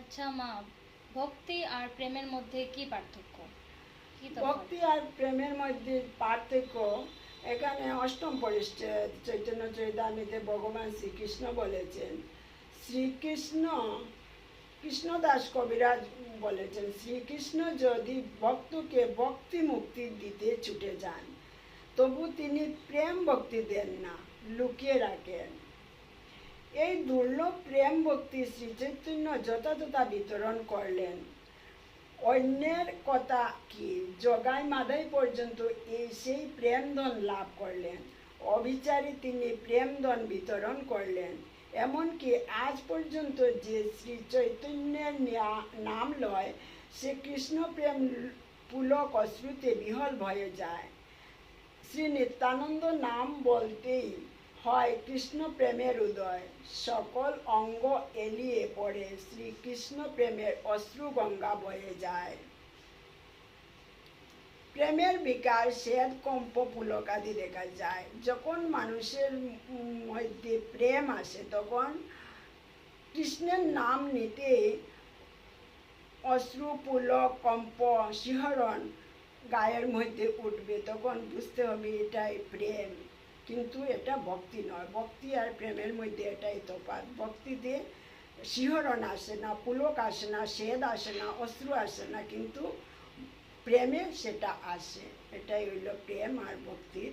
আচ্ছা মা, ভক্তি আর প্রেমের মধ্যে কি পার্থক্য, কি তফাৎ? ভক্তি আর প্রেমের মধ্যে পার্থক্য এখানে অষ্টম পরিচ্ছেদ চৈতন্য চরিতামৃতে ভগবান শ্রীকৃষ্ণ বলেছেন। শ্রীকৃষ্ণ কৃষ্ণদাস কবিরাজ বলেছেন, শ্রীকৃষ্ণ যদি ভক্তকে ভক্তি মুক্তি দিতে ছুটে যান, তবু তিনি প্রেম ভক্তি দেন না, লুকিয়ে রাখেন। এই দুর্লভ প্রেম ভক্তি শ্রী চৈতন্য যথাযথা বিতরণ করলেন। অন্যের কথা কি, জগাই মাদাই পর্যন্ত সেই প্রেমধন লাভ করলেন। অবিচারী তিনি প্রেমধন বিতরণ করলেন। এমনকি আজ পর্যন্ত যে শ্রী চৈতন্যের নাম লয়, সে কৃষ্ণ প্রেম পুলক অশ্রুতে বিহল হয়ে যায়। শ্রী নিত্যানন্দ নাম বলতেই হয় কৃষ্ণ প্রেমের উদয়, সকল অঙ্গ এলিয়ে পড়ে শ্রীকৃষ্ণ প্রেমের অশ্রু গঙ্গা বয়ে যায়। প্রেমের বিকার, শ্বেত কম্প পুলক আদি দেখা যায়। যখন মানুষের মধ্যে প্রেম আসে, তখন কৃষ্ণের নাম নিতে অশ্রু পুলক কম্প শিহরণ গায়ের মধ্যে উঠবে, তখন বুঝতে হবে এটাই প্রেম। কিন্তু এটা ভক্তি নয়। ভক্তি আর প্রেমের মধ্যে এটাই তফাৎ। ভক্তিতে শিহরণ আসে না, পুলক আসে না, স্বেদ আসে না, অশ্রু আসে না, কিন্তু প্রেমে সেটা আসে। এটাই হইল প্রেম আর ভক্তির